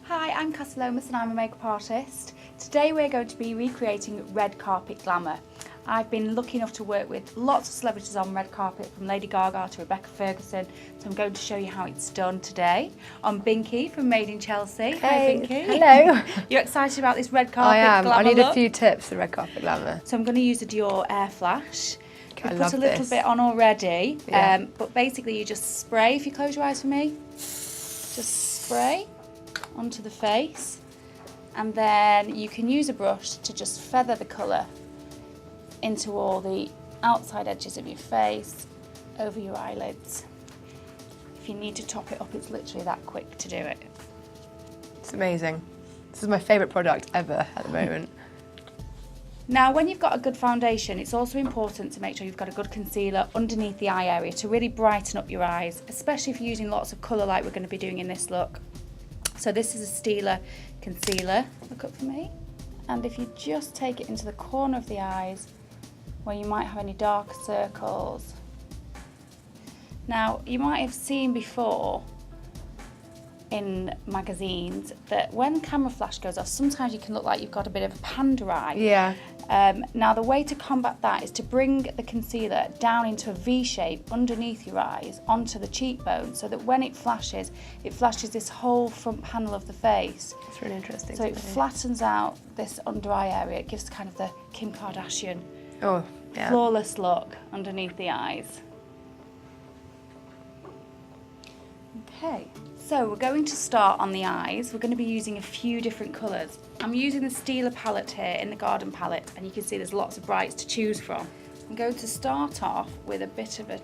Hi, I'm Casalomas and I'm a makeup artist. Today we're going to be recreating red carpet glamour. I've been lucky enough to work with lots of celebrities on red carpet, from Lady Gaga to Rebecca Ferguson, so I'm going to show you how it's done today. I'm Binky from Made in Chelsea. Hey, hi Binky. hello. You're excited about this red carpet I am. glamour I need look? a few tips for red carpet glamour. So I'm going to use the Dior Air Flash. Okay, I've put a little bit on already, Yeah. but basically you just spray. If you close your eyes for me, just spray onto the face, and then you can use a brush to just feather the colour into all the outside edges of your face, over your eyelids. If you need to top it up, it's literally that quick to do it. It's amazing. This is my favourite product ever at the moment. Now, when you've got a good foundation, it's also important to make sure you've got a good concealer underneath the eye area to really brighten up your eyes, especially if you're using lots of colour like we're going to be doing in this look. So this is a Stila concealer, look up for me. And if you just take it into the corner of the eyes where you might have any darker circles. Now, you might have seen before in magazines that when camera flash goes off, sometimes you can look like you've got a bit of a panda eye. Yeah. Now the way to combat that is to bring the concealer down into a V shape underneath your eyes onto the cheekbone, so that when it flashes this whole front panel of the face. It's really interesting. So it flattens out this under eye area. It gives kind of the Kim Kardashian flawless look underneath the eyes. Okay, so we're going to start on the eyes. We're going to be using a few different colours. I'm using the Stila palette here in the Garden palette, and you can see there's lots of brights to choose from. I'm going to start off with a bit of a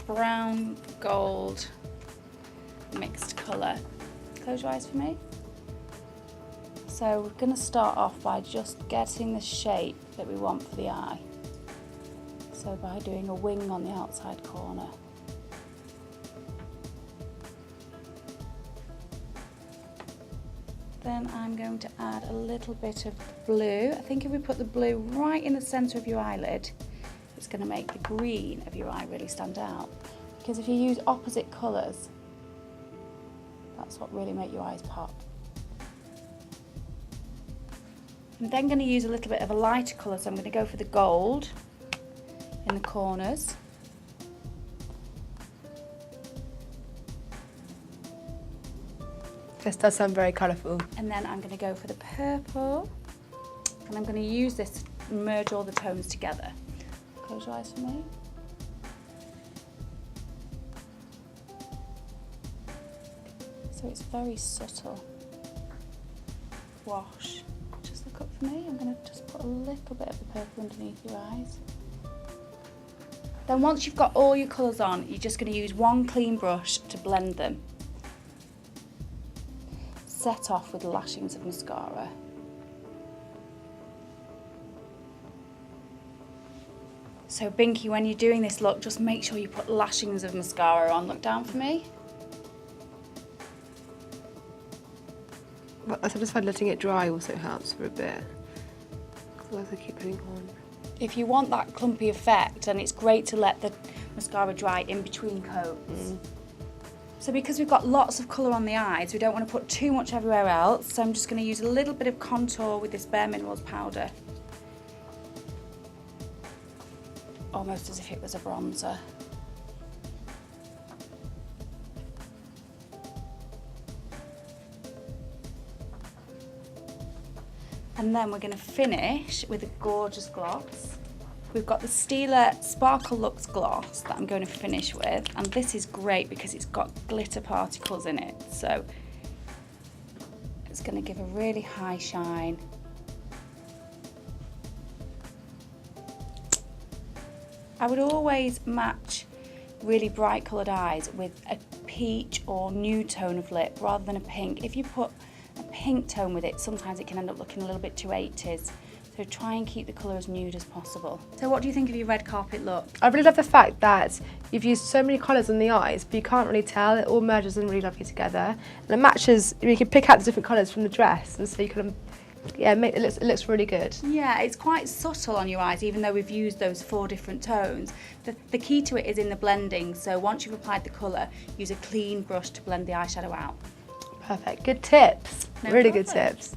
brown gold mixed colour. Close your eyes for me. So we're going to start off by just getting the shape that we want for the eye. So by doing a wing on the outside corner. Then I'm going to add a little bit of blue. I think if we put the blue right in the centre of your eyelid, it's going to make the green of your eye really stand out. Because if you use opposite colours, that's what really makes your eyes pop. I'm then going to use a little bit of a lighter colour, so I'm going to go for the gold in the corners. This does sound very colourful. And then I'm going to go for the purple, and I'm going to use this to merge all the tones together. Close your eyes for me. So it's very subtle wash. Just look up for me. I'm going to just put a little bit of the purple underneath your eyes. Then once you've got all your colours on, you're just going to use one clean brush to blend them. Set off with lashings of mascara. So Binky, when you're doing this look, just make sure you put lashings of mascara on. Look down for me. Well, I just find letting it dry also helps for a bit. Otherwise I keep putting on. If you want that clumpy effect, then it's great to let the mascara dry in between coats. So because we've got lots of colour on the eyes, we don't want to put too much everywhere else, so I'm just going to use a little bit of contour with this Bare Minerals powder. Almost as if it was a bronzer. And then we're going to finish with a gorgeous gloss. We've got the Stila Sparkle Luxe Gloss that I'm going to finish with, and this is great because it's got glitter particles in it, so it's going to give a really high shine. I would always match really bright coloured eyes with a peach or nude tone of lip rather than a pink. If you put a pink tone with it, sometimes it can end up looking a little bit too 80s. So try and keep the colour as nude as possible. So what do you think of your red carpet look? I really love the fact that you've used so many colours on the eyes, but you can't really tell. It all merges in really lovely together. And it matches, you can pick out the different colours from the dress, and so you can, it looks really good. Yeah, it's quite subtle on your eyes, even though we've used those 4 different tones. The key to it is in the blending, so once you've applied the colour, use a clean brush to blend the eyeshadow out. Perfect. Good tips. No Really good problem. tips.